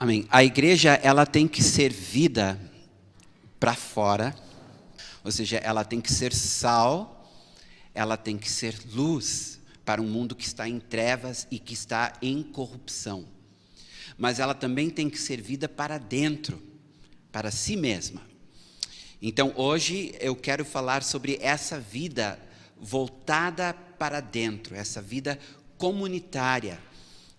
Amém. A igreja, ela tem que ser vida para fora, ou seja, ela tem que ser sal, ela tem que ser luz para um mundo que está em trevas e que está em corrupção. Mas ela também tem que ser vida para dentro, para si mesma. Então, hoje eu quero falar sobre essa vida voltada para dentro, essa vida comunitária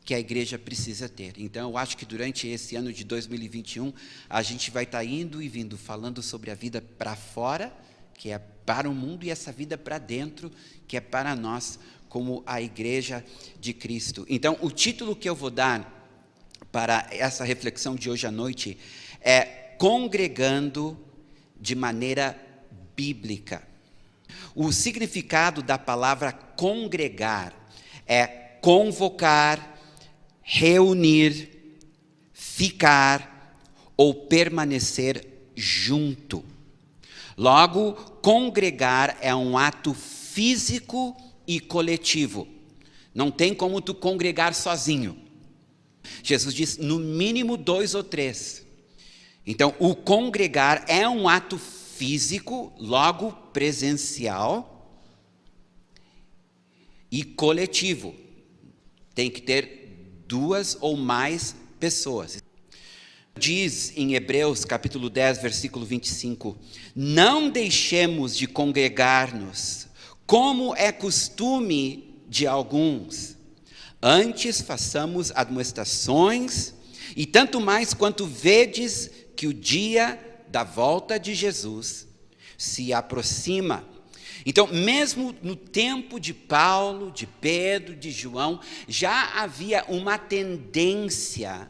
que a igreja precisa ter. Então, eu acho que durante esse ano de 2021, a gente vai estar indo e vindo, falando sobre a vida para fora, que é para o mundo, e essa vida para dentro, que é para nós, como a igreja de Cristo. Então, o título que eu vou dar para essa reflexão de hoje à noite é Congregando de maneira bíblica. O significado da palavra congregar é convocar, reunir, ficar ou permanecer junto. Logo, congregar é um ato físico e coletivo. Não tem como tu congregar sozinho. Jesus diz, no mínimo 2 ou 3. Então, o congregar é um ato físico, logo presencial e coletivo. Tem que ter 2 ou mais pessoas. Diz em Hebreus capítulo 10, versículo 25, não deixemos de congregar-nos, como é costume de alguns. Antes façamos admoestações, e tanto mais quanto vedes que o dia da volta de Jesus se aproxima. Então, mesmo no tempo de Paulo, de Pedro, de João, já havia uma tendência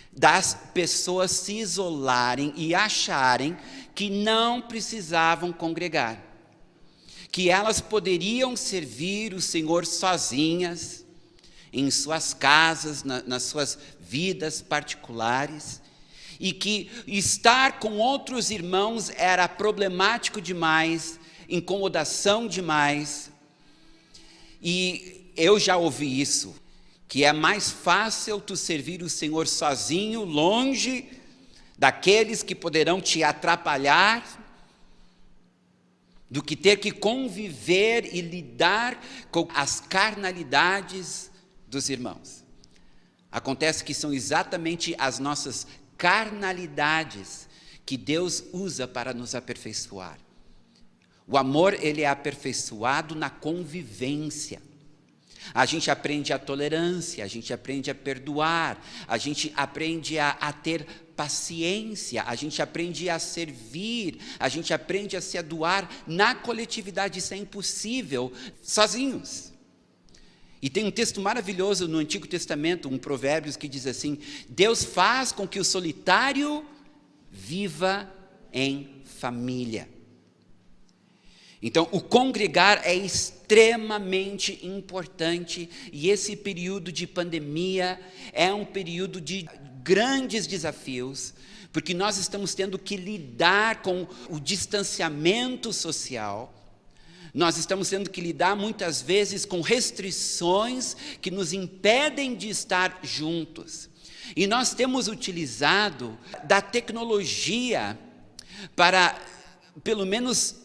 das pessoas se isolarem e acharem que não precisavam congregar, que elas poderiam servir o Senhor sozinhas, em suas casas, nas suas vidas particulares, e que estar com outros irmãos era problemático demais, incomodação demais. E eu já ouvi isso, que é mais fácil tu servir o Senhor sozinho, longe daqueles que poderão te atrapalhar, do que ter que conviver e lidar com as carnalidades dos irmãos. Acontece que são exatamente as nossas carnalidades que Deus usa para nos aperfeiçoar. O amor, ele é aperfeiçoado na convivência. A gente aprende a tolerância, a gente aprende a perdoar, a gente aprende a ter paciência, a gente aprende a servir, a gente aprende a se doar na coletividade. Isso é impossível sozinhos. E tem um texto maravilhoso no Antigo Testamento, um Provérbios, que diz assim, Deus faz com que o solitário viva em família. Então, o congregar é extremamente importante, e esse período de pandemia é um período de grandes desafios, porque nós estamos tendo que lidar com o distanciamento social, nós estamos tendo que lidar muitas vezes com restrições que nos impedem de estar juntos. E nós temos utilizado da tecnologia para, pelo menos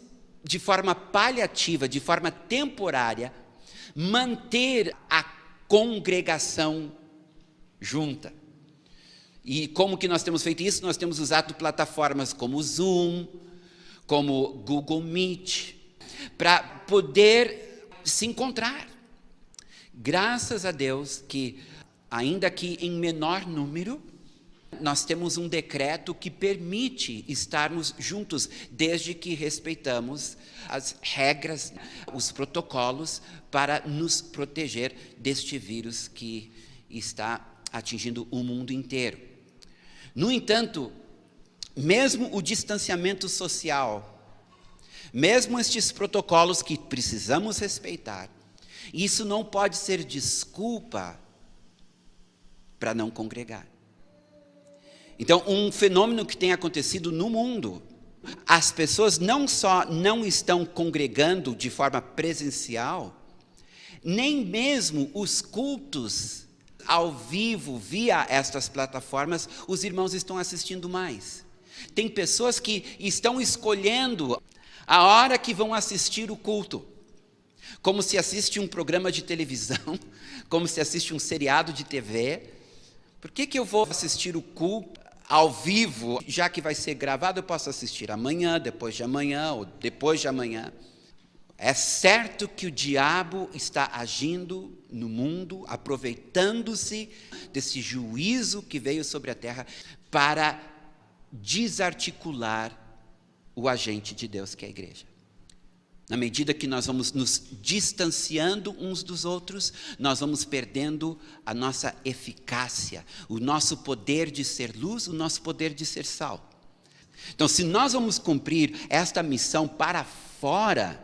de forma paliativa, de forma temporária, manter a congregação junta. E como que nós temos feito isso? Nós temos usado plataformas como Zoom, como Google Meet, para poder se encontrar. Graças a Deus que, ainda que em menor número, nós temos um decreto que permite estarmos juntos, desde que respeitamos as regras, os protocolos, para nos proteger deste vírus que está atingindo o mundo inteiro. No entanto, mesmo o distanciamento social, mesmo estes protocolos que precisamos respeitar, isso não pode ser desculpa para não congregar. Então, um fenômeno que tem acontecido no mundo, as pessoas não só não estão congregando de forma presencial, nem mesmo os cultos ao vivo, via estas plataformas, os irmãos estão assistindo mais. Tem pessoas que estão escolhendo a hora que vão assistir o culto, como se assiste um programa de televisão, como se assiste um seriado de TV. Por que eu vou assistir o culto ao vivo, já que vai ser gravado? Eu posso assistir amanhã, depois de amanhã, ou depois de amanhã. É certo que o diabo está agindo no mundo, aproveitando-se desse juízo que veio sobre a terra para desarticular o agente de Deus, que é a igreja. Na medida que nós vamos nos distanciando uns dos outros, nós vamos perdendo a nossa eficácia, o nosso poder de ser luz, o nosso poder de ser sal. Então, se nós vamos cumprir esta missão para fora,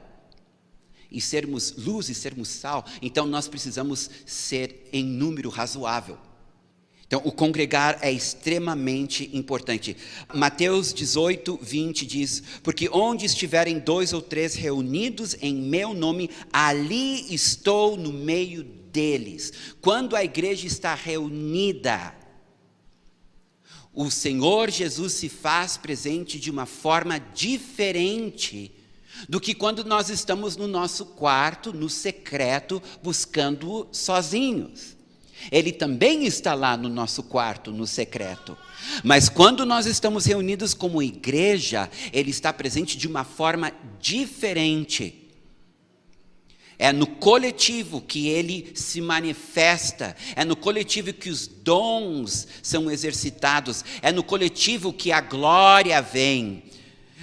e sermos luz e sermos sal, então nós precisamos ser em número razoável. Então, o congregar é extremamente importante. Mateus 18, 20 diz: porque onde estiverem 2 ou 3 reunidos em meu nome, ali estou no meio deles. Quando a igreja está reunida, o Senhor Jesus se faz presente de uma forma diferente do que quando nós estamos no nosso quarto, no secreto, buscando-o sozinhos. Ele também está lá no nosso quarto, no secreto. Mas quando nós estamos reunidos como igreja, Ele está presente de uma forma diferente. É no coletivo que Ele se manifesta, é no coletivo que os dons são exercitados, é no coletivo que a glória vem.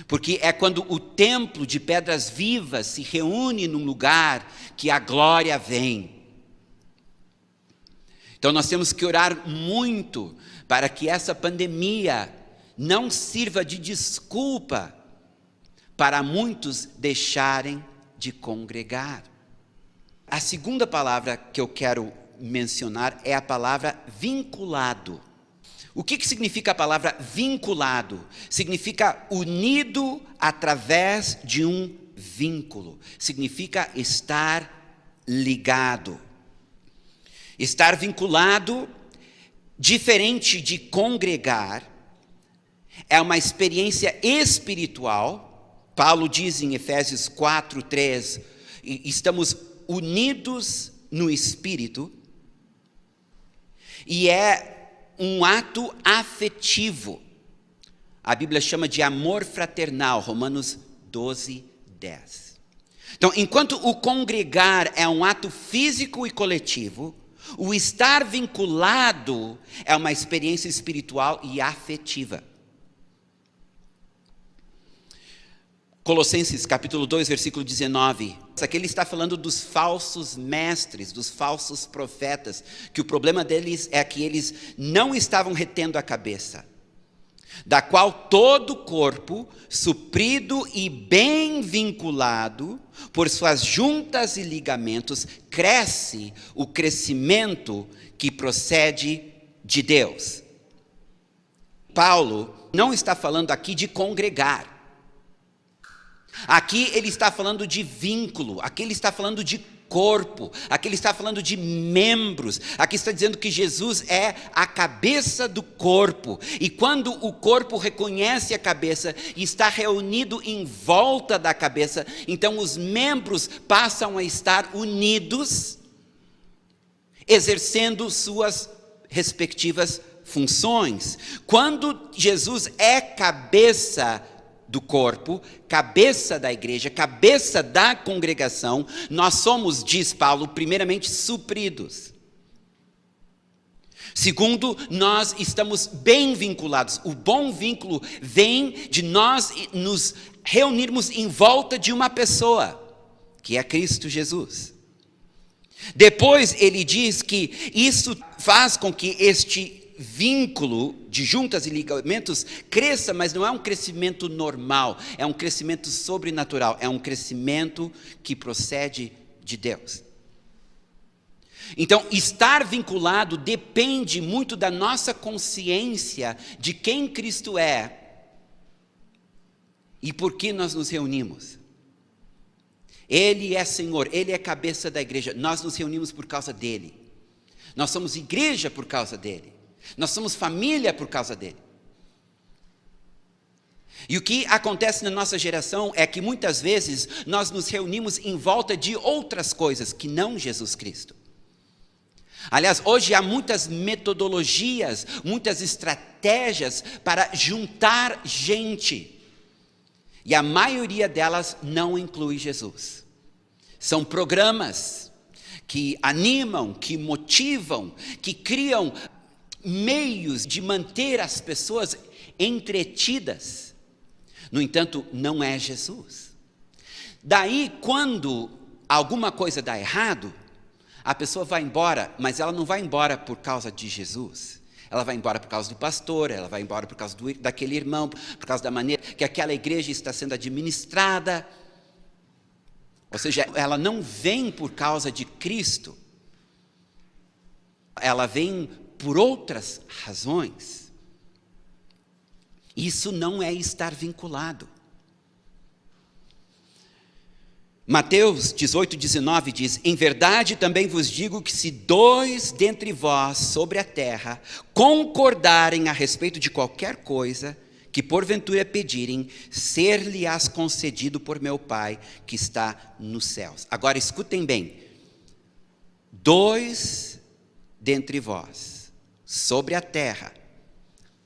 Porque é quando o templo de pedras vivas se reúne num lugar que a glória vem. Então nós temos que orar muito para que essa pandemia não sirva de desculpa para muitos deixarem de congregar. A segunda palavra que eu quero mencionar é a palavra vinculado. O que significa a palavra vinculado? Significa unido através de um vínculo. Significa estar ligado. Estar vinculado, diferente de congregar, é uma experiência espiritual. Paulo diz em Efésios 4, 3, estamos unidos no Espírito, e é um ato afetivo. A Bíblia chama de amor fraternal, Romanos 12, 10. Então, enquanto o congregar é um ato físico e coletivo, o estar vinculado é uma experiência espiritual e afetiva. Colossenses capítulo 2, versículo 19. Aqui ele está falando dos falsos mestres, dos falsos profetas, que o problema deles é que eles não estavam retendo a cabeça, da qual todo o corpo, suprido e bem vinculado, por suas juntas e ligamentos, cresce o crescimento que procede de Deus. Paulo não está falando aqui de congregar. Aqui ele está falando de vínculo, aqui ele está falando de corpo, aqui ele está falando de membros, aqui está dizendo que Jesus é a cabeça do corpo, e quando o corpo reconhece a cabeça e está reunido em volta da cabeça, então os membros passam a estar unidos, exercendo suas respectivas funções. Quando Jesus é cabeça do corpo, cabeça da igreja, cabeça da congregação, nós somos, diz Paulo, primeiramente supridos. Segundo, nós estamos bem vinculados. O bom vínculo vem de nós nos reunirmos em volta de uma pessoa, que é Cristo Jesus. Depois ele diz que isso faz com que este vínculo de juntas e ligamentos cresça, mas não é um crescimento normal, é um crescimento sobrenatural, é um crescimento que procede de Deus. Então, estar vinculado depende muito da nossa consciência de quem Cristo é e por que nós nos reunimos. Ele é Senhor, Ele é cabeça da igreja, nós nos reunimos por causa dEle. Nós somos igreja por causa dele. Nós somos família por causa dele. E o que acontece na nossa geração é que muitas vezes nós nos reunimos em volta de outras coisas que não Jesus Cristo. Aliás, hoje há muitas metodologias, muitas estratégias para juntar gente. E a maioria delas não inclui Jesus. São programas que animam, que motivam, que criam meios de manter as pessoas entretidas. No entanto, não é Jesus. Daí, quando alguma coisa dá errado, a pessoa vai embora, mas ela não vai embora por causa de Jesus. Ela vai embora por causa do pastor, ela vai embora por causa daquele irmão, por causa da maneira que aquela igreja está sendo administrada. Ou seja, ela não vem por causa de Cristo. Ela vem por outras razões. Isso não é estar vinculado. Mateus 18:19 diz: em verdade também vos digo que se 2 dentre vós sobre a terra concordarem a respeito de qualquer coisa que porventura pedirem, ser-lhe-ás concedido por meu Pai que está nos céus. Agora escutem bem: 2 dentre vós sobre a terra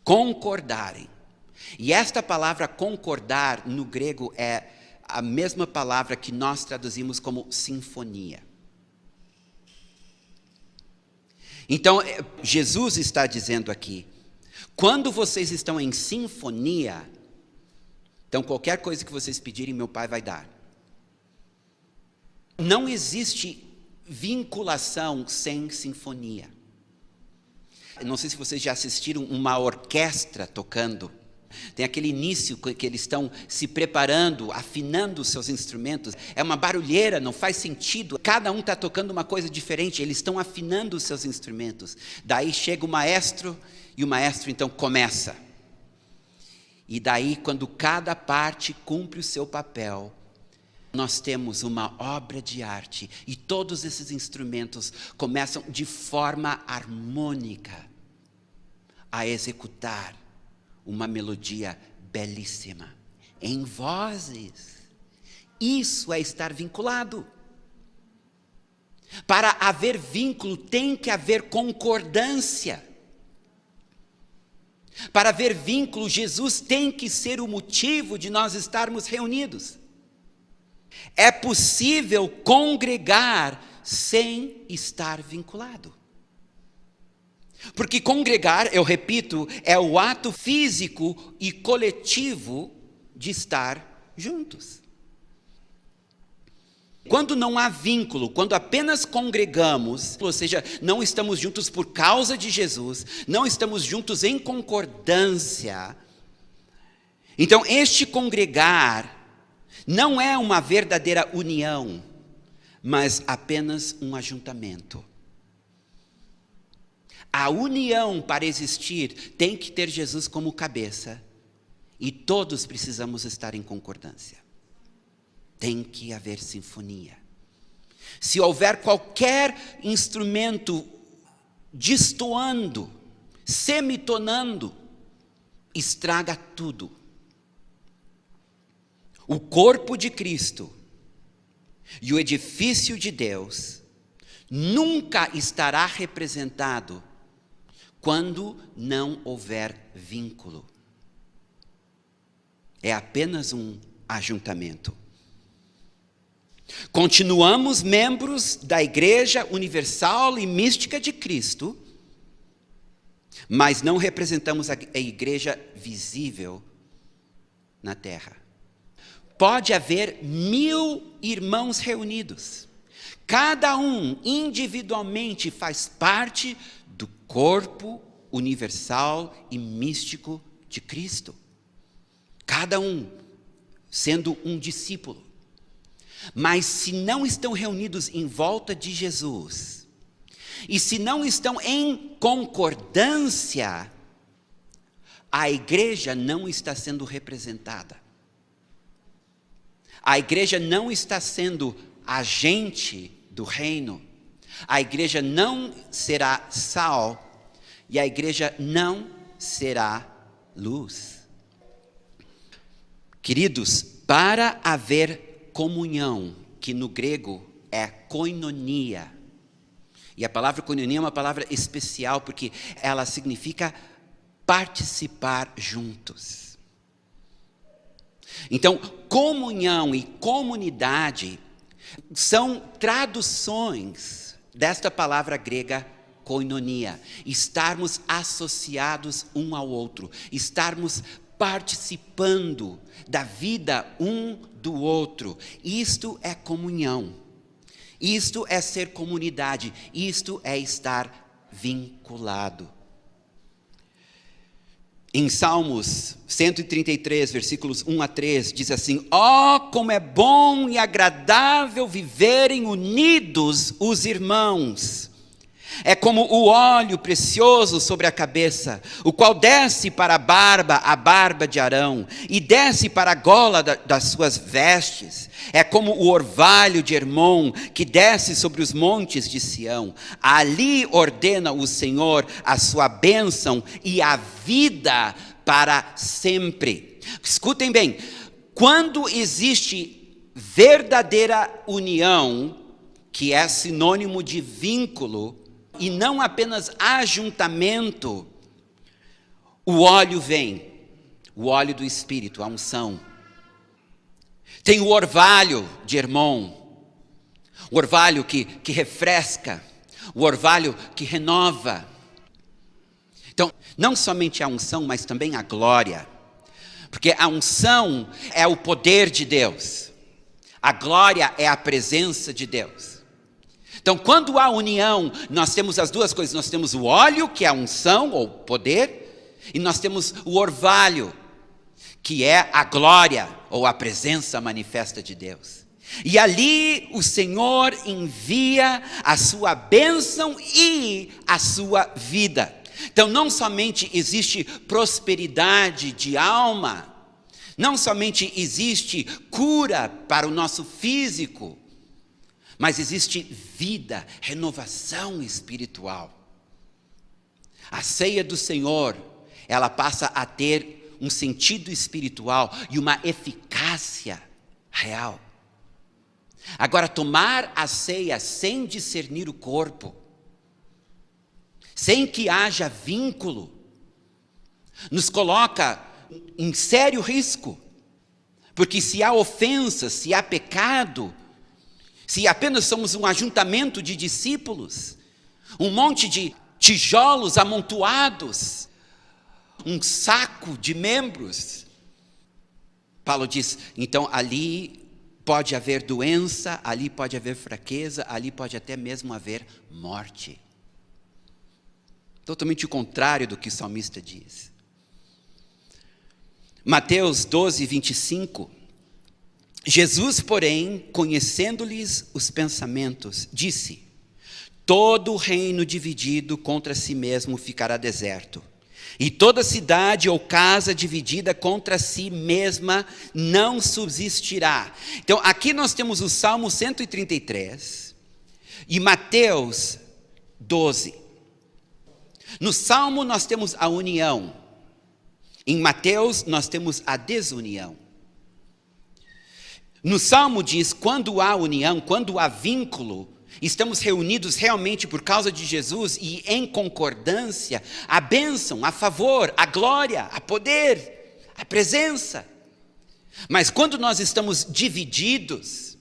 concordarem. E esta palavra concordar no grego é a mesma palavra que nós traduzimos como sinfonia. Então, Jesus está dizendo aqui, quando vocês estão em sinfonia, então qualquer coisa que vocês pedirem, meu Pai vai dar. Não existe vinculação sem sinfonia. Não sei se vocês já assistiram uma orquestra tocando. Tem aquele início que eles estão se preparando, afinando os seus instrumentos. É uma barulheira, não faz sentido. Cada um está tocando uma coisa diferente, eles estão afinando os seus instrumentos. Daí chega o maestro, e o maestro então começa. E daí, quando cada parte cumpre o seu papel, nós temos uma obra de arte. E todos esses instrumentos começam de forma harmônica a executar uma melodia belíssima, em vozes. Isso é estar vinculado. Para haver vínculo, tem que haver concordância. Para haver vínculo, Jesus tem que ser o motivo de nós estarmos reunidos. É possível congregar sem estar vinculado. Porque congregar, eu repito, é o ato físico e coletivo de estar juntos. Quando não há vínculo, quando apenas congregamos, ou seja, não estamos juntos por causa de Jesus, não estamos juntos em concordância, então este congregar não é uma verdadeira união, mas apenas um ajuntamento. A união, para existir, tem que ter Jesus como cabeça. E todos precisamos estar em concordância. Tem que haver sinfonia. Se houver qualquer instrumento destoando, semitonando, estraga tudo. O corpo de Cristo e o edifício de Deus nunca estará representado quando não houver vínculo. É apenas um ajuntamento. Continuamos membros da Igreja Universal e Mística de Cristo, mas não representamos a igreja visível na terra. Pode haver 1000 irmãos reunidos. Cada um individualmente faz parte do corpo universal e místico de Cristo. Cada um sendo um discípulo. Mas se não estão reunidos em volta de Jesus, e se não estão em concordância, a igreja não está sendo representada. A igreja não está sendo agente do reino. a igreja não será sal e a igreja não será luz. Queridos, para haver comunhão, que no grego é koinonia, e a palavra koinonia é uma palavra especial porque ela significa participar juntos. Então, comunhão e comunidade são traduções desta palavra grega koinonia, estarmos associados um ao outro, estarmos participando da vida um do outro. Isto é comunhão, isto é ser comunidade, isto é estar vinculado. Em Salmos 133, versículos 1 a 3, diz assim: ó, como é bom e agradável viverem unidos os irmãos. É como o óleo precioso sobre a cabeça, o qual desce para a barba de Arão, e desce para a gola das suas vestes. É como o orvalho de Hermon, que desce sobre os montes de Sião. Ali ordena o Senhor a sua bênção e a vida para sempre. Escutem bem, quando existe verdadeira união, que é sinônimo de vínculo, e não apenas ajuntamento, o óleo vem, o óleo do Espírito, a unção. Tem o orvalho de Hermon, o orvalho que refresca, o orvalho que renova. Então, não somente a unção, mas também a glória, porque a unção é o poder de Deus, a glória é a presença de Deus. Então, quando há união, nós temos as duas coisas. Nós temos o óleo, que é a unção ou poder, e nós temos o orvalho, que é a glória ou a presença manifesta de Deus. E ali o Senhor envia a sua bênção e a sua vida. Então, não somente existe prosperidade de alma, não somente existe cura para o nosso físico, mas existe vida, renovação espiritual. A ceia do Senhor, ela passa a ter um sentido espiritual e uma eficácia real. Agora, tomar a ceia sem discernir o corpo, sem que haja vínculo, nos coloca em sério risco, porque se há ofensa, se há pecado, se apenas somos um ajuntamento de discípulos, um monte de tijolos amontoados, um saco de membros, Paulo diz, então ali pode haver doença, ali pode haver fraqueza, ali pode até mesmo haver morte. Totalmente o contrário do que o salmista diz. Mateus 12, 25. Jesus, porém, conhecendo-lhes os pensamentos, disse: todo reino dividido contra si mesmo ficará deserto, e toda cidade ou casa dividida contra si mesma não subsistirá. Então, aqui nós temos o Salmo 133 e Mateus 12. No Salmo nós temos a união, em Mateus nós temos a desunião. No Salmo diz, quando há união, quando há vínculo, estamos reunidos realmente por causa de Jesus e em concordância, a bênção, a favor, a glória, a poder, a presença. Mas quando nós estamos divididos,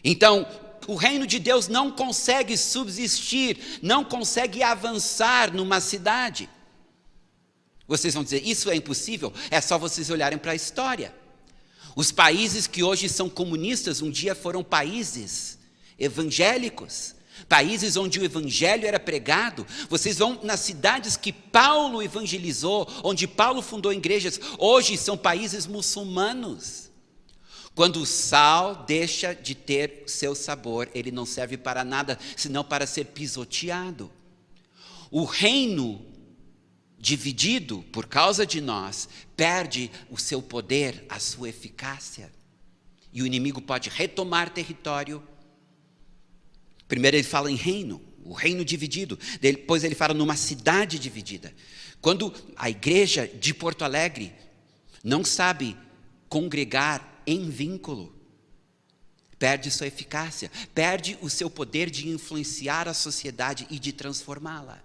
então o reino de Deus não consegue subsistir, não consegue avançar numa cidade. Vocês vão dizer, isso é impossível? É só vocês olharem para a história. Os países que hoje são comunistas, um dia foram países evangélicos, países onde o evangelho era pregado. Vocês vão nas cidades que Paulo evangelizou, onde Paulo fundou igrejas, hoje são países muçulmanos. Quando o sal deixa de ter seu sabor, ele não serve para nada, senão para ser pisoteado. O reino dividido por causa de nós, perde o seu poder, a sua eficácia. E o inimigo pode retomar território, Primeiro ele fala em reino, o reino dividido. Depois ele fala numa cidade dividida. Quando a igreja de Porto Alegre não sabe congregar em vínculo, perde sua eficácia, perde o seu poder de influenciar a sociedade e de transformá-la.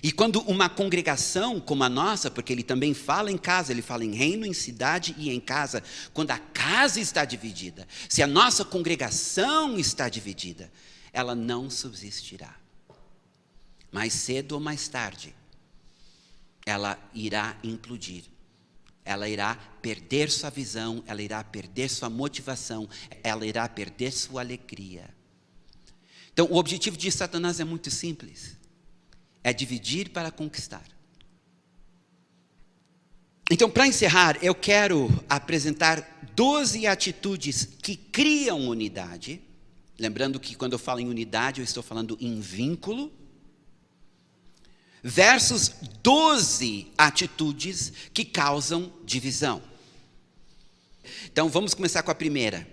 E quando uma congregação como a nossa, porque ele também fala em casa, ele fala em reino, em cidade e em casa, quando a casa está dividida, se a nossa congregação está dividida, ela não subsistirá. Mais cedo ou mais tarde, ela irá implodir. Ela irá perder sua visão, ela irá perder sua motivação, ela irá perder sua alegria. Então, o objetivo de Satanás é muito simples. É dividir para conquistar. Então, para encerrar, eu quero apresentar 12 atitudes que criam unidade. Lembrando que quando eu falo em unidade, eu estou falando em vínculo. Versus 12 atitudes que causam divisão. Então, vamos começar com a primeira.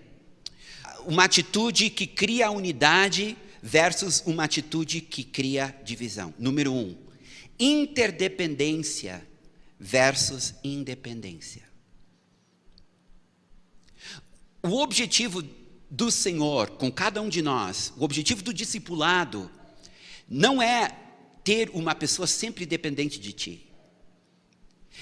Uma atitude que cria unidade versus uma atitude que cria divisão. Número 1, interdependência versus independência. O objetivo do Senhor com cada um de nós, o objetivo do discipulado, não é ter uma pessoa sempre dependente de ti.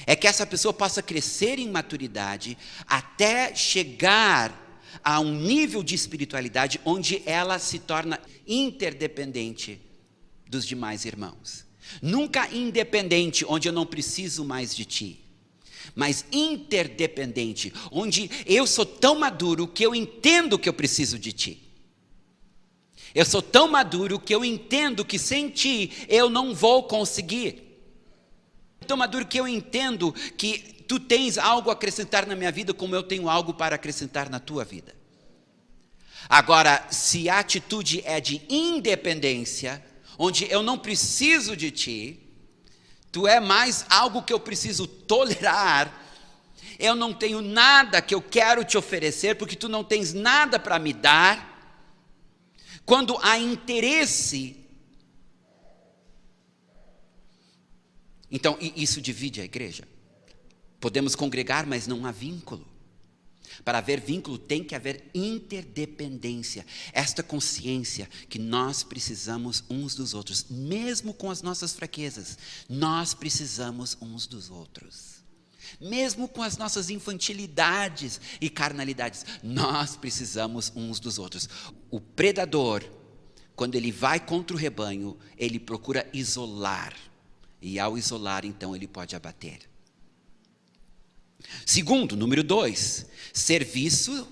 É que essa pessoa possa crescer em maturidade até chegar a um nível de espiritualidade onde ela se torna interdependente dos demais irmãos. Nunca independente, onde eu não preciso mais de ti. Mas interdependente, onde eu sou tão maduro que eu entendo que eu preciso de ti. Eu sou tão maduro que eu entendo que sem ti eu não vou conseguir. Tão maduro que eu entendo que tu tens algo a acrescentar na minha vida, como eu tenho algo para acrescentar na tua vida. Agora, se a atitude é de independência, onde eu não preciso de ti, tu é mais algo que eu preciso tolerar, eu não tenho nada que eu quero te oferecer, porque tu não tens nada para me dar. Quando há interesse, então isso divide a igreja. Podemos congregar, mas não há vínculo. Para haver vínculo tem que haver interdependência. Esta consciência que nós precisamos uns dos outros, mesmo com as nossas fraquezas, nós precisamos uns dos outros. Mesmo com as nossas infantilidades e carnalidades, nós precisamos uns dos outros. O predador, quando ele vai contra o rebanho, ele procura isolar. E ao isolar, então, ele pode abater. Segundo, número 2, serviço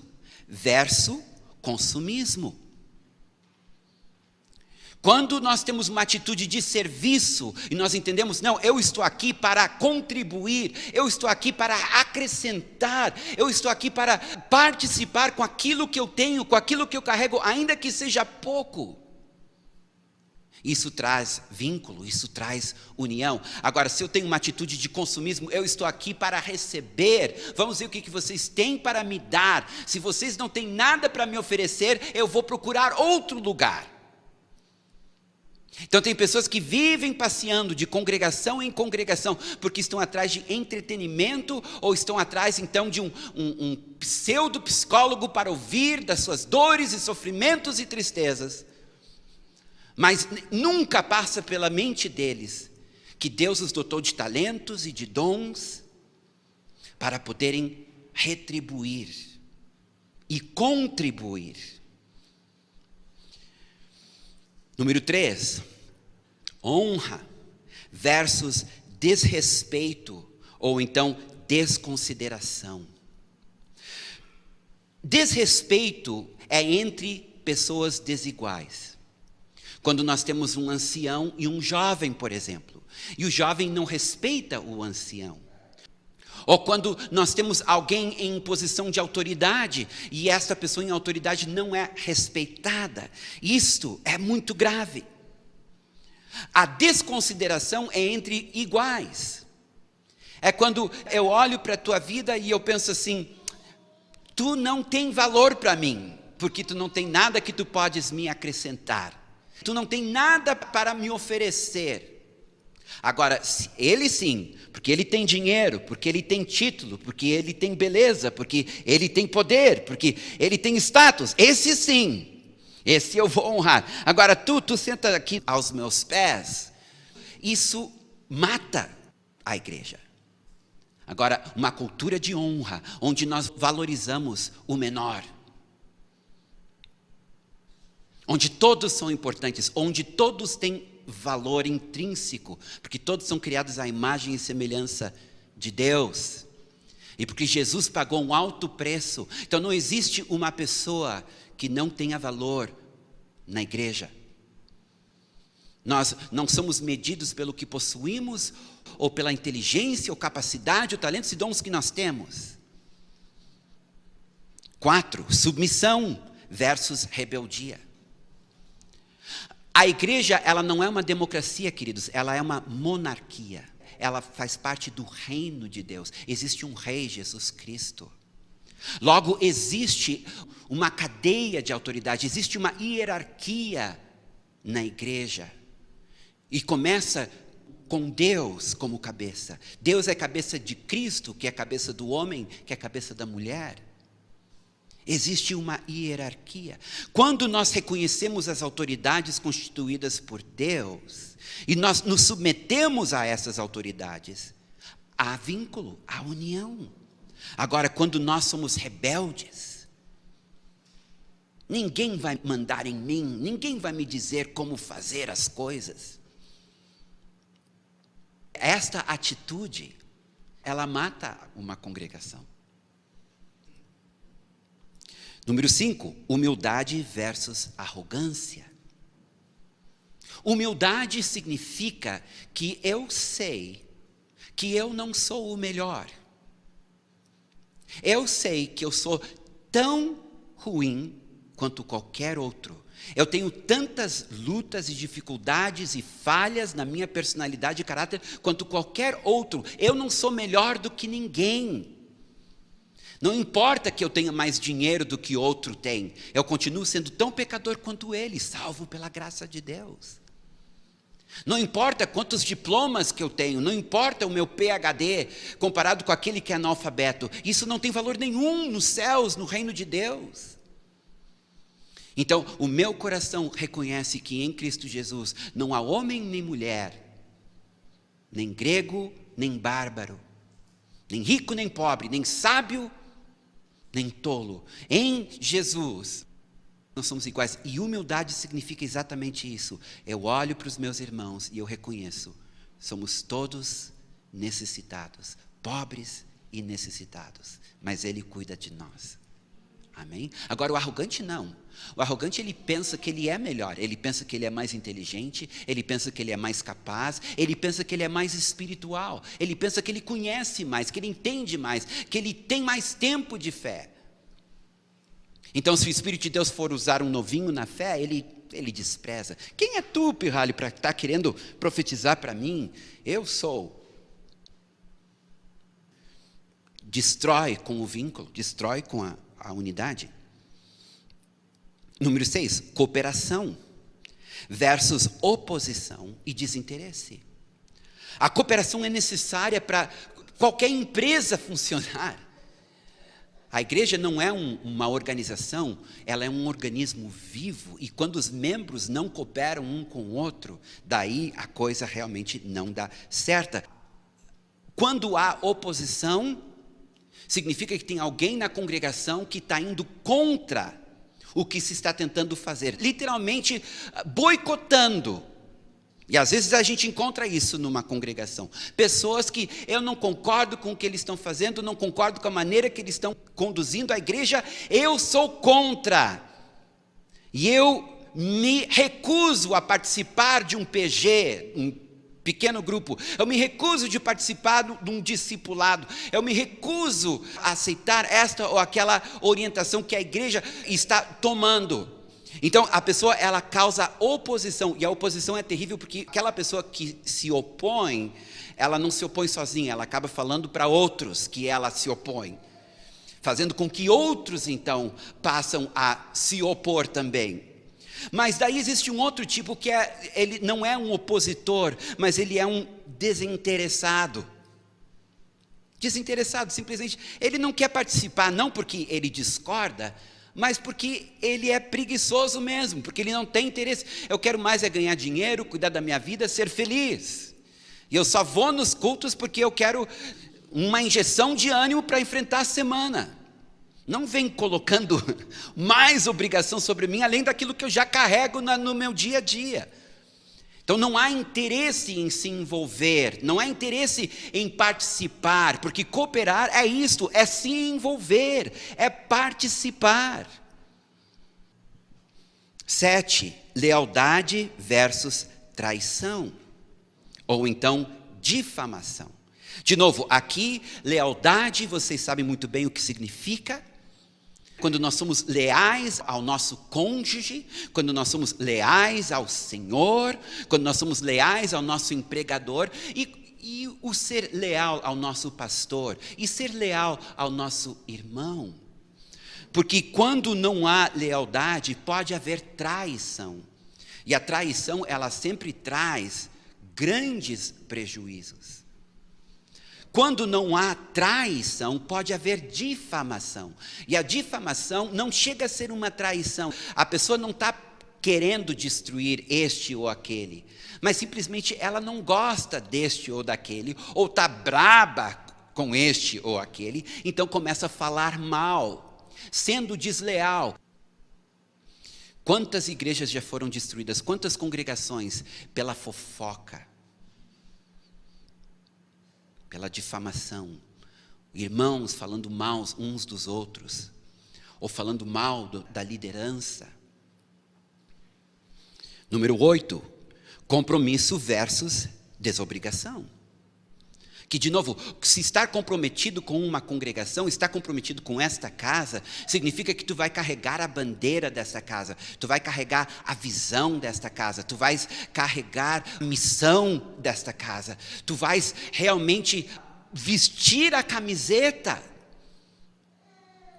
versus consumismo. Quando nós temos uma atitude de serviço e nós entendemos, não, eu estou aqui para contribuir, eu estou aqui para acrescentar, eu estou aqui para participar com aquilo que eu tenho, com aquilo que eu carrego, ainda que seja pouco. Isso traz vínculo, isso traz união. Agora, se eu tenho uma atitude de consumismo, eu estou aqui para receber. Vamos ver o que vocês têm para me dar. Se vocês não têm nada para me oferecer, eu vou procurar outro lugar. Então tem pessoas que vivem passeando de congregação em congregação, porque estão atrás de entretenimento, ou estão atrás então de um pseudo-psicólogo para ouvir das suas dores e sofrimentos e tristezas. Mas nunca passa pela mente deles que Deus os dotou de talentos e de dons para poderem retribuir e contribuir. Número 3, honra versus desrespeito, ou então desconsideração. Desrespeito é entre pessoas desiguais. Quando nós temos um ancião e um jovem, por exemplo, e o jovem não respeita o ancião. Ou quando nós temos alguém em posição de autoridade e esta pessoa em autoridade não é respeitada. Isto é muito grave. A desconsideração é entre iguais. É quando eu olho para a tua vida e eu penso assim, tu não tem valor para mim, porque tu não tem nada que tu podes me acrescentar. Tu não tem nada para me oferecer. Agora, ele sim, porque ele tem dinheiro, porque ele tem título, porque ele tem beleza, porque ele tem poder, porque ele tem status. Esse sim, esse eu vou honrar. Agora, tu senta aqui aos meus pés. Isso mata a igreja. Agora, uma cultura de honra, onde nós valorizamos o menor. Onde todos são importantes, onde todos têm valor intrínseco, porque todos são criados à imagem e semelhança de Deus. E porque Jesus pagou um alto preço. Então não existe uma pessoa que não tenha valor na igreja. Nós não somos medidos pelo que possuímos, ou pela inteligência, ou capacidade, ou talentos e dons que nós temos. 4. Submissão versus rebeldia. A igreja, ela não é uma democracia, queridos, ela é uma monarquia. Ela faz parte do reino de Deus. Existe um rei, Jesus Cristo. Logo, existe uma cadeia de autoridade, existe uma hierarquia na igreja. E começa com Deus como cabeça. Deus é cabeça de Cristo, que é cabeça do homem, que é cabeça da mulher. Existe uma hierarquia. Quando nós reconhecemos as autoridades constituídas por Deus, e nós nos submetemos a essas autoridades, há vínculo, há união. Agora, quando nós somos rebeldes, ninguém vai mandar em mim, ninguém vai me dizer como fazer as coisas. Esta atitude, ela mata uma congregação. Número 5, humildade versus arrogância. Humildade significa que eu sei que eu não sou o melhor. Eu sei que eu sou tão ruim quanto qualquer outro. Eu tenho tantas lutas e dificuldades e falhas na minha personalidade e caráter quanto qualquer outro. Eu não sou melhor do que ninguém. Não importa que eu tenha mais dinheiro do que outro tem, eu continuo sendo tão pecador quanto ele, salvo pela graça de Deus. Não importa quantos diplomas que eu tenho, não importa o meu PhD comparado com aquele que é analfabeto, isso não tem valor nenhum nos céus, no reino de Deus. Então, o meu coração reconhece que em Cristo Jesus não há homem nem mulher, nem grego nem bárbaro, nem rico nem pobre, nem sábio nem tolo. Em Jesus, nós somos iguais. E humildade significa exatamente isso. Eu olho para os meus irmãos e eu reconheço. Somos todos necessitados. Pobres e necessitados. Mas Ele cuida de nós. Amém? Agora o arrogante não. O arrogante ele pensa que ele é melhor. Ele pensa que ele é mais inteligente. Ele pensa que ele é mais capaz. Ele pensa que ele é mais espiritual. Ele pensa que ele conhece mais, que ele entende mais, que ele tem mais tempo de fé. Então se o Espírito de Deus for usar um novinho na fé, ele despreza. Quem é tu, pirralho, para estar querendo profetizar para mim? Eu sou. Destrói com o vínculo, destrói com a unidade. Número 6, cooperação versus oposição e desinteresse. A cooperação é necessária para qualquer empresa funcionar. A igreja não é uma organização, ela é um organismo vivo, e quando os membros não cooperam um com o outro, daí a coisa realmente não dá certa. Quando há oposição, significa que tem alguém na congregação que está indo contra o que se está tentando fazer, literalmente boicotando. E às vezes a gente encontra isso numa congregação. Pessoas que eu não concordo com o que eles estão fazendo, não concordo com a maneira que eles estão conduzindo a igreja, eu sou contra. E eu me recuso a participar de um PG, um pequeno grupo. Eu me recuso de participar de um discipulado. Eu me recuso a aceitar esta ou aquela orientação que a igreja está tomando. Então, a pessoa, ela causa oposição. E a oposição é terrível porque aquela pessoa que se opõe, ela não se opõe sozinha. Ela acaba falando para outros que ela se opõe. fazendo com que outros então passam a se opor também. Mas daí existe um outro tipo que ele não é um opositor, mas ele é um desinteressado. Desinteressado, simplesmente, ele não quer participar, não porque ele discorda, mas porque ele é preguiçoso mesmo, porque ele não tem interesse. Eu quero mais é ganhar dinheiro, cuidar da minha vida, ser feliz. E eu só vou nos cultos porque eu quero uma injeção de ânimo para enfrentar a semana. Não vem colocando mais obrigação sobre mim, além daquilo que eu já carrego no meu dia a dia. Então não há interesse em se envolver, não há interesse em participar, porque cooperar é isto, é se envolver, é participar. 7, lealdade versus traição, ou então difamação. De novo, aqui, lealdade, vocês sabem muito bem o que significa. Quando nós somos leais ao nosso cônjuge, quando nós somos leais ao Senhor, quando nós somos leais ao nosso empregador, e o ser leal ao nosso pastor, e ser leal ao nosso irmão. Porque quando não há lealdade, pode haver traição. E a traição, ela sempre traz grandes prejuízos. Quando não há traição, pode haver difamação. E a difamação não chega a ser uma traição. A pessoa não está querendo destruir este ou aquele, mas simplesmente ela não gosta deste ou daquele, ou está braba com este ou aquele, então começa a falar mal, sendo desleal. Quantas igrejas já foram destruídas? Quantas congregações? Pela fofoca, pela difamação, irmãos falando mal uns dos outros, ou falando mal da liderança. Número 8, compromisso versus desobrigação. Que, de novo, se estar comprometido com uma congregação, estar comprometido com esta casa, significa que tu vai carregar a bandeira dessa casa, tu vai carregar a visão desta casa, tu vais carregar a missão desta casa, tu vais realmente vestir a camiseta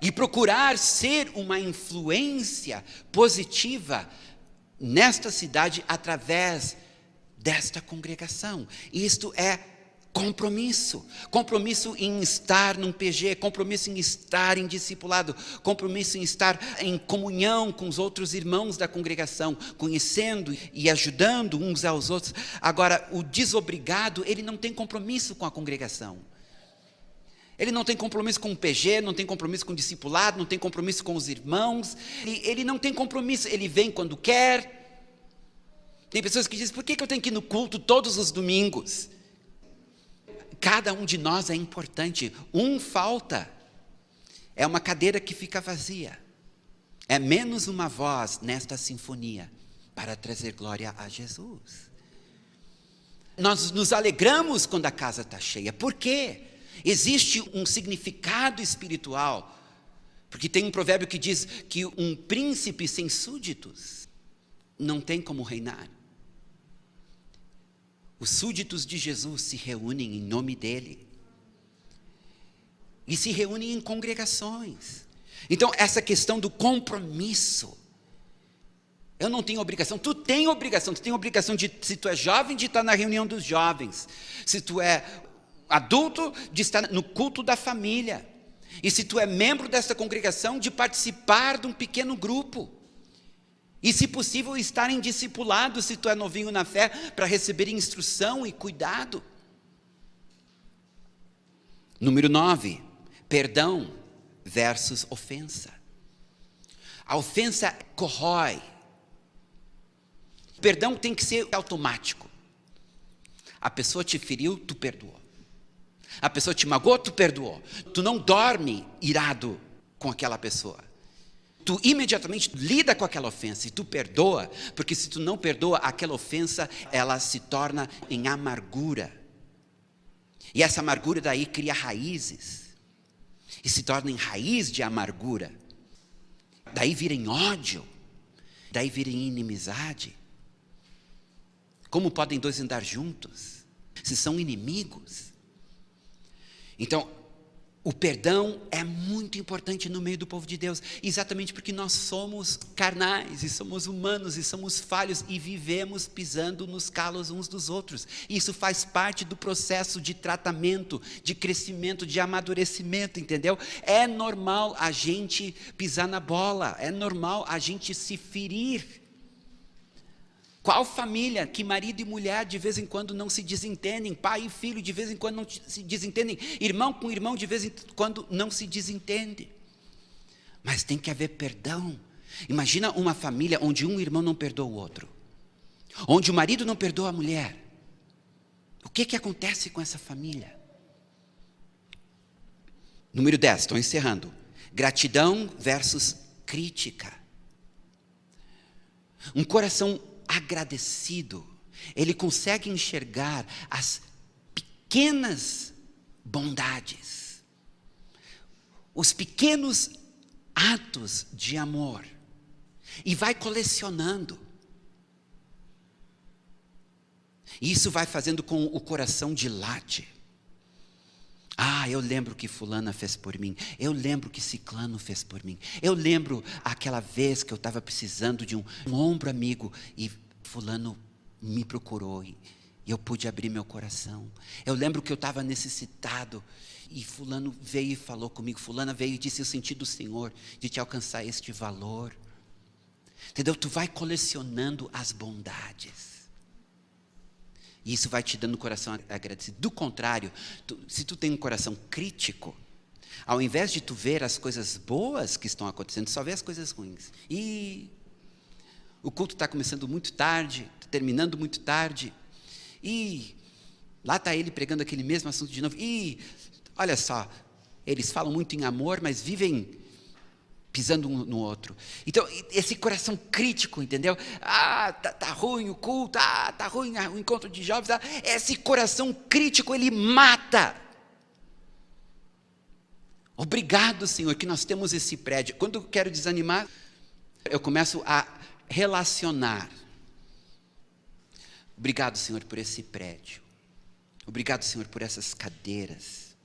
e procurar ser uma influência positiva nesta cidade através desta congregação. Isto é compromisso. Compromisso em estar num PG, compromisso em estar em discipulado, compromisso em estar em comunhão com os outros irmãos da congregação, conhecendo e ajudando uns aos outros. Agora, o desobrigado, ele não tem compromisso com a congregação. Ele não tem compromisso com o PG, não tem compromisso com o discipulado, não tem compromisso com os irmãos, ele não tem compromisso, ele vem quando quer. Tem pessoas que dizem, por que eu tenho que ir no culto todos os domingos? Cada um de nós é importante, um falta, é uma cadeira que fica vazia, é menos uma voz nesta sinfonia, para trazer glória a Jesus. Nós nos alegramos quando a casa está cheia, por quê? Existe um significado espiritual, porque tem um provérbio que diz que um príncipe sem súditos não tem como reinar. Os súditos de Jesus se reúnem em nome dele. E se reúnem em congregações. Então, essa questão do compromisso. Eu não tenho obrigação. Tu tem obrigação. Tu tem obrigação de, se tu é jovem, de estar na reunião dos jovens. Se tu é adulto, de estar no culto da família. E se tu é membro desta congregação, de participar de um pequeno grupo. E, se possível, estar em discipulado, se tu é novinho na fé, para receber instrução e cuidado. Número 9, perdão versus ofensa. A ofensa corrói. O perdão tem que ser automático. A pessoa te feriu, tu perdoou. A pessoa te magoou, tu perdoou. Tu não dorme irado com aquela pessoa. Tu imediatamente lida com aquela ofensa e tu perdoa, porque se tu não perdoa, aquela ofensa, ela se torna em amargura. E essa amargura daí cria raízes. E se torna em raiz de amargura. Daí vira em ódio. Daí vira em inimizade. Como podem dois andar juntos, se são inimigos? Então, O perdão é muito importante no meio do povo de Deus, exatamente porque nós somos carnais, e somos humanos, e somos falhos, e vivemos pisando nos calos uns dos outros. Isso faz parte do processo de tratamento, de crescimento, de amadurecimento, entendeu? É normal a gente pisar na bola, é normal a gente se ferir. Qual família que marido e mulher de vez em quando não se desentendem, pai e filho de vez em quando não se desentendem, irmão com irmão de vez em quando não se desentende? Mas tem que haver perdão. Imagina uma família onde um irmão não perdoa o outro, onde o marido não perdoa a mulher. O que acontece com essa família? Número 10, estou encerrando. Gratidão versus crítica. Um coração agradecido, ele consegue enxergar as pequenas bondades, os pequenos atos de amor, e vai colecionando. Isso vai fazendo com o coração dilate. Eu lembro que fulana fez por mim, eu lembro que ciclano fez por mim, eu lembro aquela vez que eu estava precisando de um ombro amigo, e fulano me procurou, e eu pude abrir meu coração. Eu lembro que eu estava necessitado, e fulano veio e falou comigo, fulana veio e disse: eu senti do Senhor de te alcançar este valor. Entendeu? Tu vai colecionando as bondades, e isso vai te dando um coração agradecido. Do contrário, se tu tem um coração crítico, ao invés de tu ver as coisas boas que estão acontecendo, só vê as coisas ruins. E o culto está começando muito tarde, está terminando muito tarde, e lá está ele pregando aquele mesmo assunto de novo. E olha só, eles falam muito em amor, mas vivem pisando um no outro. Então, esse coração crítico, entendeu? Tá ruim o culto, tá ruim o encontro de jovens. Esse coração crítico, ele mata. Obrigado, Senhor, que nós temos esse prédio. Quando eu quero desanimar, eu começo a relacionar. Obrigado, Senhor, por esse prédio. Obrigado, Senhor, por essas cadeiras.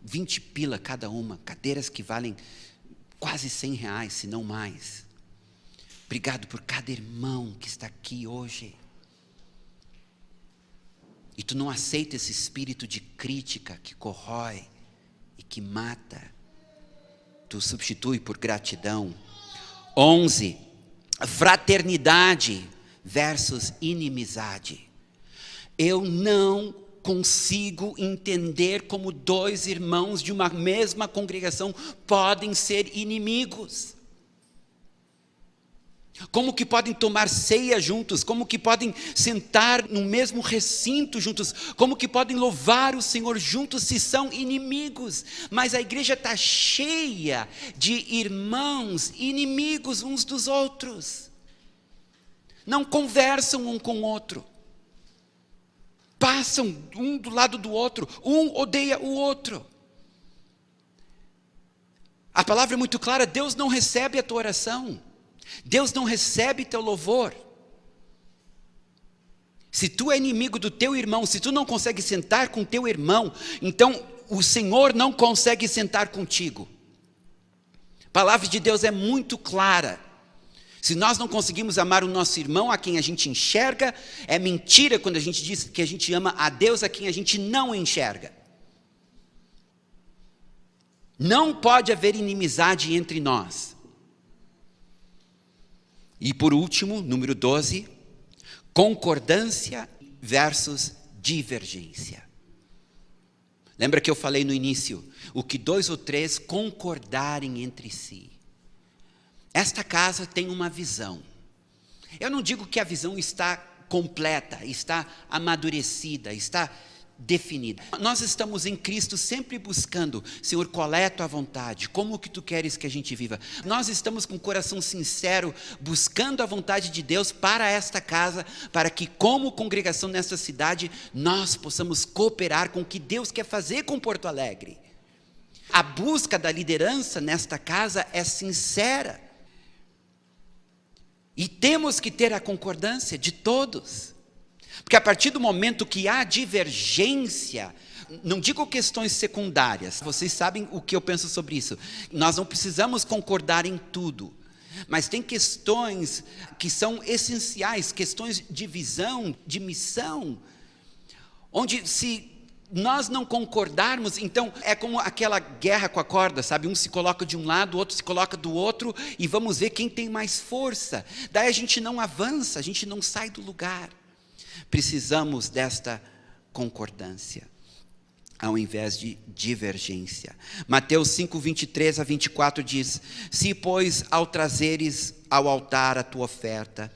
20 pila cada uma, cadeiras que valem quase R$100, se não mais. Obrigado por cada irmão que está aqui hoje. E tu não aceita esse espírito de crítica que corrói e que mata. Tu substitui por gratidão. 11. Fraternidade versus inimizade. Eu não consigo entender como dois irmãos de uma mesma congregação podem ser inimigos. Como que podem tomar ceia juntos? Como que podem sentar no mesmo recinto juntos? Como que podem louvar o Senhor juntos se são inimigos? Mas a igreja está cheia de irmãos inimigos uns dos outros. Não conversam um com o outro. Passam um do lado do outro, um odeia o outro. A palavra é muito clara: Deus não recebe a tua oração, Deus não recebe teu louvor. Se tu é inimigo do teu irmão, se tu não consegue sentar com teu irmão, então o Senhor não consegue sentar contigo. A palavra de Deus é muito clara. Se nós não conseguimos amar o nosso irmão a quem a gente enxerga, é mentira quando a gente diz que a gente ama a Deus a quem a gente não enxerga. Não pode haver inimizade entre nós. E por último, número 12, concordância versus divergência. Lembra que eu falei no início, o que 2 ou 3 concordarem entre si. Esta casa tem uma visão. Eu não digo que a visão está completa, está amadurecida, está definida. Nós estamos em Cristo sempre buscando: Senhor, qual é a tua vontade? Como que tu queres que a gente viva? Nós estamos com o coração sincero, buscando a vontade de Deus para esta casa, para que como congregação nesta cidade, nós possamos cooperar com o que Deus quer fazer com Porto Alegre. A busca da liderança nesta casa é sincera. E temos que ter a concordância de todos. Porque a partir do momento que há divergência, Não digo questões secundárias, vocês sabem o que eu penso sobre isso. Nós não precisamos concordar em tudo, mas tem questões que são essenciais, questões de visão, de missão, onde se nós não concordarmos, então é como aquela guerra com a corda, sabe? Um se coloca de um lado, o outro se coloca do outro, e vamos ver quem tem mais força. Daí a gente não avança, a gente não sai do lugar. Precisamos desta concordância, ao invés de divergência. Mateus 5, 23 a 24 diz: se, pois, ao trazeres ao altar a tua oferta,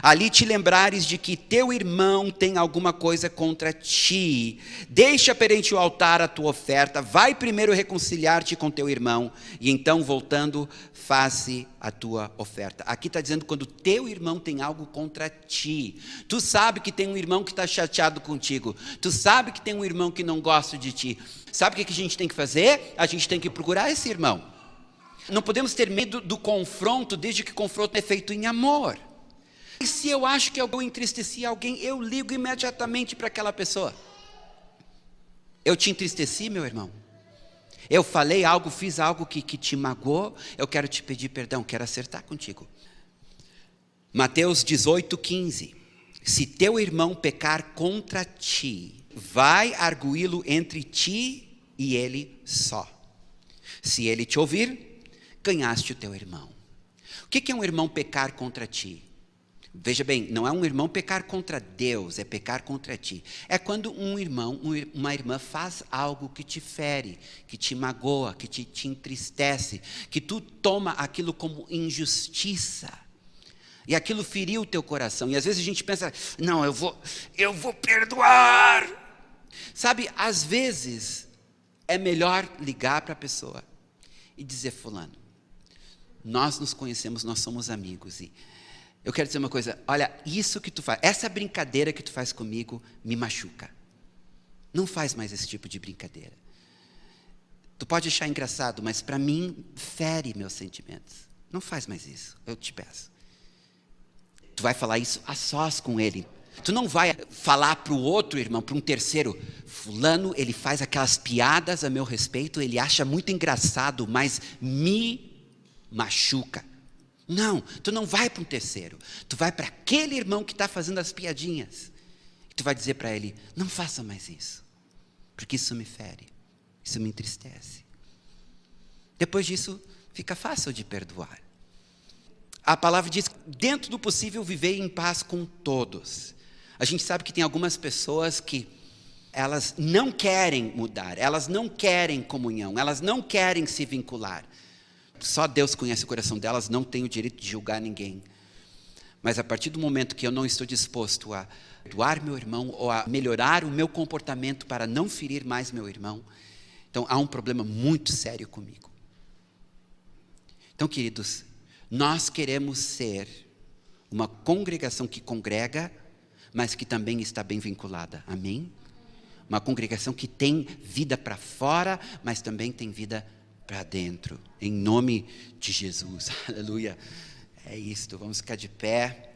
ali te lembrares de que teu irmão tem alguma coisa contra ti, deixa perante o altar a tua oferta, vai primeiro reconciliar-te com teu irmão, e então voltando, faze a tua oferta. Aqui está dizendo quando teu irmão tem algo contra ti. Tu sabe que tem um irmão que está chateado contigo, tu sabe que tem um irmão que não gosta de ti. Sabe o que a gente tem que fazer? A gente tem que procurar esse irmão. Não podemos ter medo do confronto, desde que o confronto é feito em amor. E se eu acho que eu entristeci alguém, eu ligo imediatamente para aquela pessoa. Eu te entristeci, meu irmão? Eu falei algo, fiz algo que te magoou? Eu quero te pedir perdão, quero acertar contigo. Mateus 18, 15. Se teu irmão pecar contra ti, vai arguí-lo entre ti e ele só. Se ele te ouvir, ganhaste o teu irmão. O que é um irmão pecar contra ti? Veja bem, não é um irmão pecar contra Deus, é pecar contra ti. É quando um irmão, uma irmã faz algo que te fere, que te magoa, que te entristece, que tu toma aquilo como injustiça. E aquilo feriu o teu coração. E às vezes a gente pensa, não, eu vou perdoar. Sabe, às vezes é melhor ligar para a pessoa e dizer: fulano, nós nos conhecemos, nós somos amigos, e eu quero dizer uma coisa, olha, isso que tu faz, essa brincadeira que tu faz comigo me machuca. Não faz mais esse tipo de brincadeira. Tu pode achar engraçado, mas para mim fere meus sentimentos. Não faz mais isso, eu te peço. Tu vai falar isso a sós com ele. Tu não vai falar para o outro irmão, para um terceiro: fulano, ele faz aquelas piadas a meu respeito, ele acha muito engraçado, mas me machuca. Não, tu não vai para um terceiro, tu vai para aquele irmão que está fazendo as piadinhas. E tu vai dizer para ele: não faça mais isso, porque isso me fere, isso me entristece. Depois disso, fica fácil de perdoar. A palavra diz: dentro do possível, viver em paz com todos. A gente sabe que tem algumas pessoas que elas não querem mudar, elas não querem comunhão, elas não querem se vincular. Só Deus conhece o coração delas, não tem o direito de julgar ninguém. Mas a partir do momento que eu não estou disposto a perdoar meu irmão, ou a melhorar o meu comportamento para não ferir mais meu irmão, então há um problema muito sério comigo. Então, queridos, nós queremos ser uma congregação que congrega, mas que também está bem vinculada. Amém? Uma congregação que tem vida para fora, mas também tem vida para dentro, em nome de Jesus. Aleluia. É isto, vamos ficar de pé.